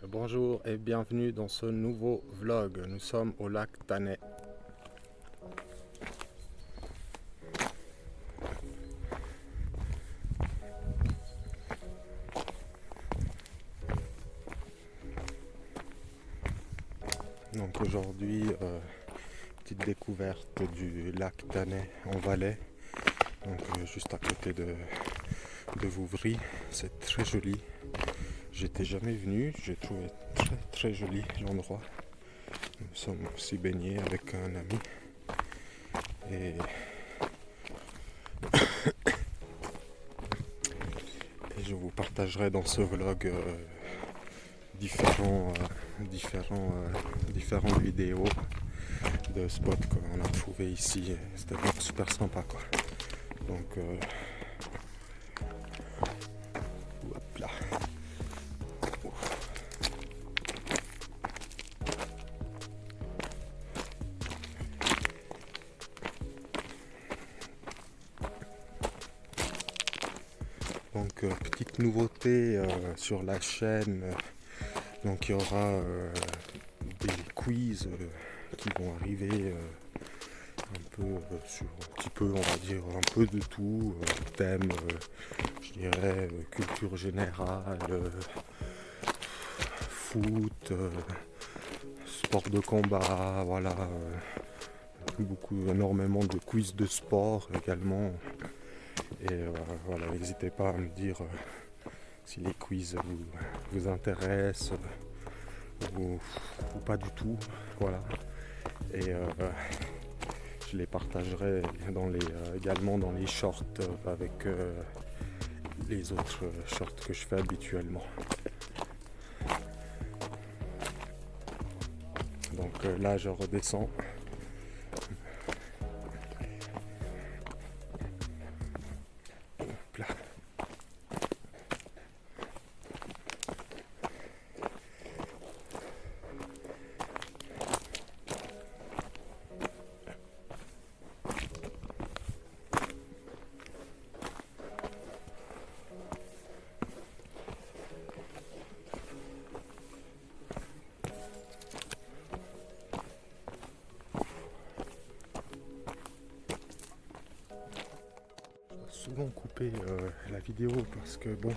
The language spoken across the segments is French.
Bonjour et bienvenue dans ce nouveau vlog. Nous sommes au lac Thanet. Donc aujourd'hui, petite découverte du lac Thanet en Valais, donc juste à côté de Vouvry. C'est très joli. J'étais jamais venu, j'ai trouvé très joli l'endroit. Nous sommes aussi baignés avec un ami et je vous partagerai dans ce vlog différentes vidéos de spots qu'on a trouvé ici. C'était vraiment super sympa quoi. Donc hop là. Donc petite nouveauté sur la chaîne, donc il y aura des quiz qui vont arriver un peu sur un petit peu, on va dire un peu de tout, thème je dirais culture générale, foot, sport de combat, voilà, énormément de quiz de sport également. Et voilà, n'hésitez pas à me dire si les quiz vous intéressent ou pas du tout. Voilà. Et je les partagerai également dans les shorts avec les autres shorts que je fais habituellement. Donc là, je redescends. Hop là. Souvent couper la vidéo parce que bon,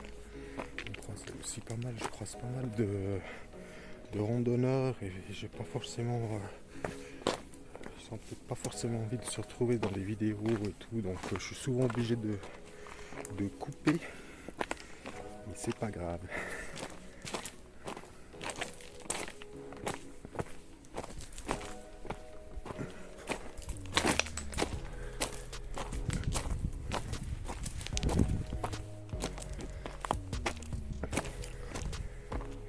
je croise pas mal de randonneurs et j'ai pas forcément ils ont peut-être pas forcément envie de se retrouver dans les vidéos et tout, donc je suis souvent obligé de couper, mais c'est pas grave.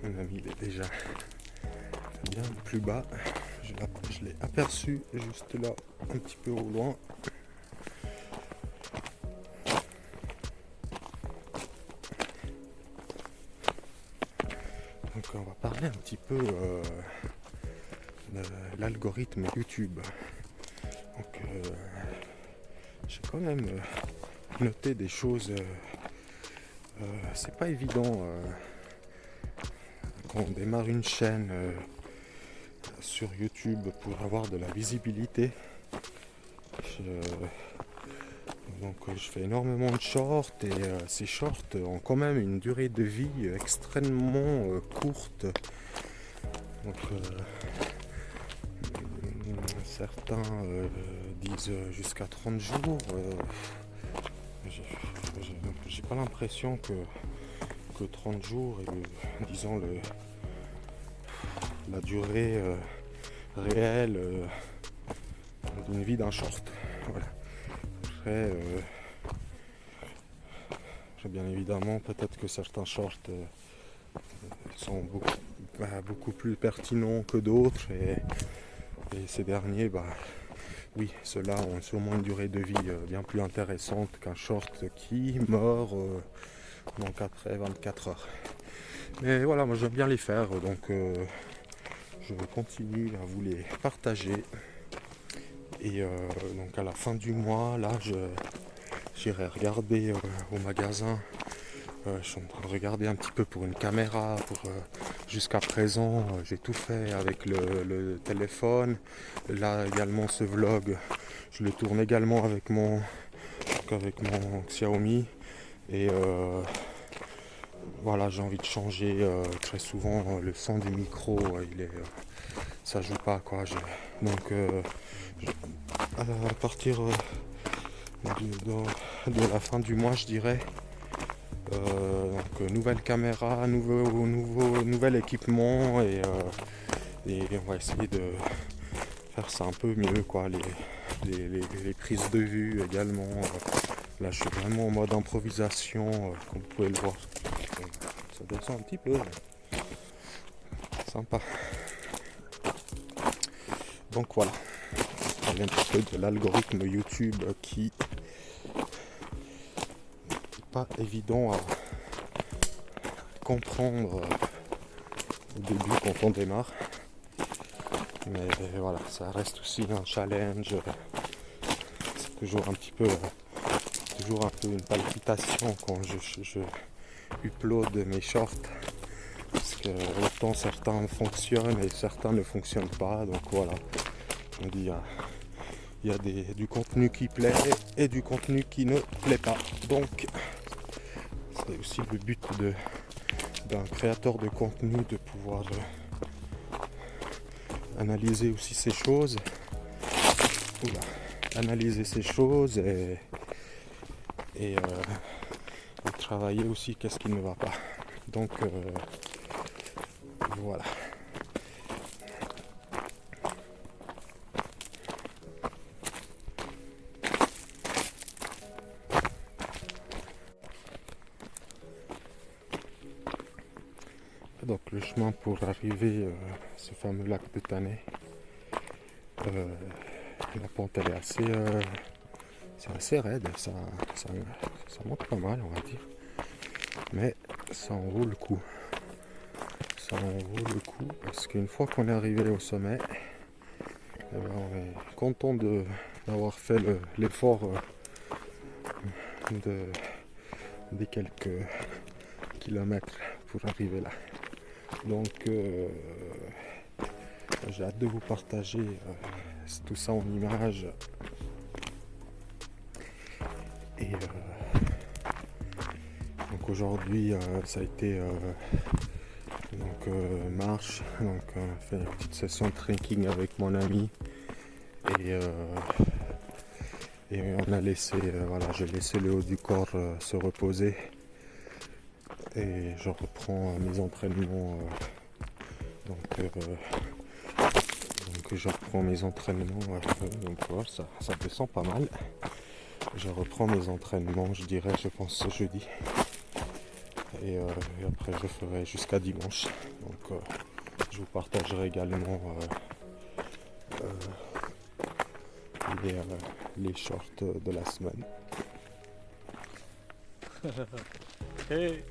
Mon ami il est déjà bien plus bas. Je l'ai aperçu juste là, un petit peu au loin. Donc on va parler un petit peu de l'algorithme YouTube. Donc j'ai quand même noté des choses. C'est pas évident quand on démarre une chaîne sur YouTube pour avoir de la visibilité. Donc je fais énormément de shorts et ces shorts ont quand même une durée de vie extrêmement courte. Donc certains disent jusqu'à 30 jours. J'ai pas l'impression que 30 jours est, disons, la durée réelle d'une vie d'un short. Voilà. Après, bien évidemment, peut-être que certains shorts sont beaucoup plus pertinents que d'autres et ces derniers, oui, ceux-là ont sûrement une durée de vie bien plus intéressante qu'un short qui meurt donc après 24 heures. Mais voilà, moi j'aime bien les faire, donc je continue à vous les partager. Et donc à la fin du mois, là, j'irai regarder au magasin. Je suis en train de regarder un petit peu pour une caméra, pour jusqu'à présent, j'ai tout fait avec le téléphone. Là également ce vlog, je le tourne également avec mon Xiaomi. Et voilà, j'ai envie de changer très souvent le son du micro. Ça joue pas quoi. Donc à partir de la fin du mois, je dirais. Donc nouvelle caméra, nouvel équipement et on va essayer de faire ça un peu mieux quoi, les prises de vue également. Là je suis vraiment en mode improvisation, comme vous pouvez le voir. Ça descend un petit peu. Sympa. Donc voilà. On parle un petit peu de l'algorithme YouTube qui n'est pas évident à comprendre au début quand on démarre. Mais voilà, ça reste aussi un challenge. C'est toujours un petit peu une palpitation quand je upload mes shorts. Parce que autant certains fonctionnent et certains ne fonctionnent pas. Donc voilà, on dit il y a du contenu qui plaît et du contenu qui ne plaît pas. Donc c'est aussi le but d'un créateur de contenu de pouvoir analyser aussi ces choses. Analyser ces choses et travailler aussi qu'est-ce qui ne va pas. Donc voilà. Donc le chemin pour arriver à ce fameux lac de Tanay, la pente elle est c'est assez raide, ça monte pas mal on va dire, mais ça en vaut le coup. Ça en vaut le coup parce qu'une fois qu'on est arrivé au sommet, on est content d'avoir fait l'effort des quelques kilomètres pour arriver là. Donc j'ai hâte de vous partager tout ça en images. Et donc aujourd'hui ça a été marche, donc on a fait une petite session de trekking avec mon ami et on a laissé j'ai laissé le haut du corps se reposer et je reprends mes entraînements donc je reprends mes entraînements donc voilà, ça descend pas mal. Je reprends mes entraînements, je dirais, je pense ce jeudi. Et après je ferai jusqu'à dimanche. Donc je vous partagerai également les shorts de la semaine. Hey.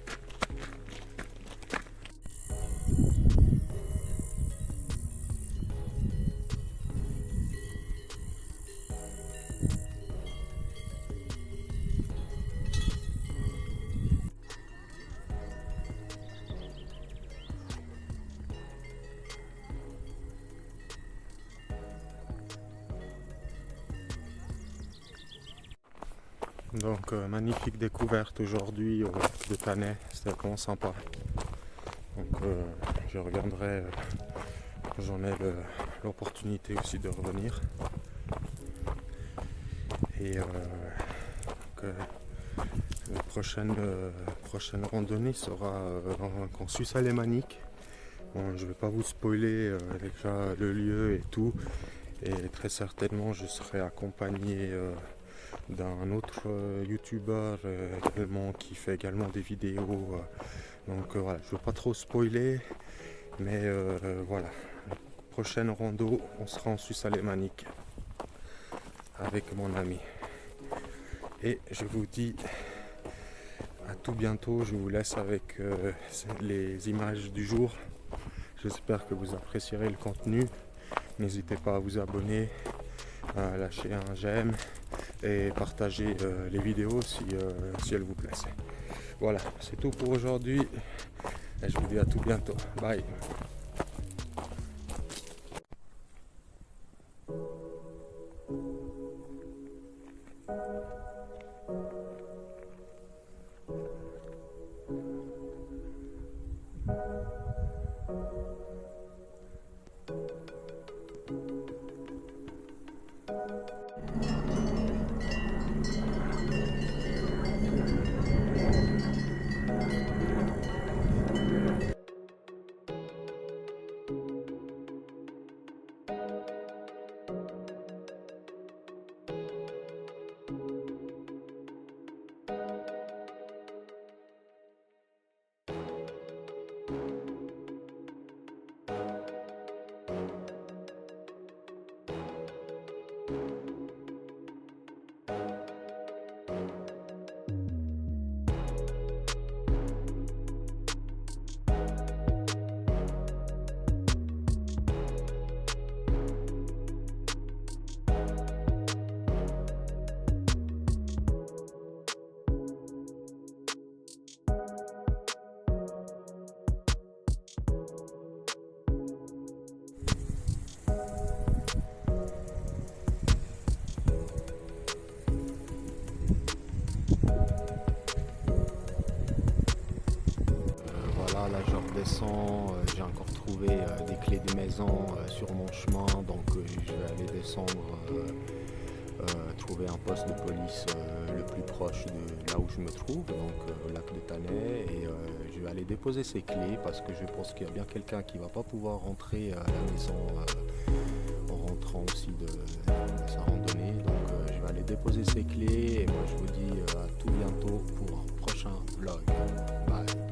Donc magnifique découverte aujourd'hui au lac de Tanay, c'était vraiment sympa. Donc je reviendrai quand j'en ai l'opportunité aussi de revenir. Et la prochaine randonnée sera en Suisse alémanique. Bon, je ne vais pas vous spoiler déjà le lieu et tout. Et très certainement je serai accompagné d'un autre youtubeur également qui fait également des vidéos. Donc voilà, je ne veux pas trop spoiler, mais voilà. Prochaine rando, on sera en Suisse alémanique avec mon ami. Et je vous dis à tout bientôt, je vous laisse avec les images du jour. J'espère que vous apprécierez le contenu. N'hésitez pas à vous abonner, à lâcher un j'aime et partager les vidéos si elles vous plaisent. Voilà, c'est tout pour aujourd'hui. Et je vous dis à tout bientôt. Bye. Voilà, là je redescends, j'ai encore trouvé des clés de maison sur mon chemin, donc je vais aller descendre, trouver un poste de police le plus proche de là où je me trouve, donc au lac de Thanet, et je vais aller déposer ces clés parce que je pense qu'il y a bien quelqu'un qui va pas pouvoir rentrer à la maison en rentrant aussi de sa randonnée, donc je vais aller déposer ces clés et moi je vous dis à tout bientôt pour un prochain vlog. Bye.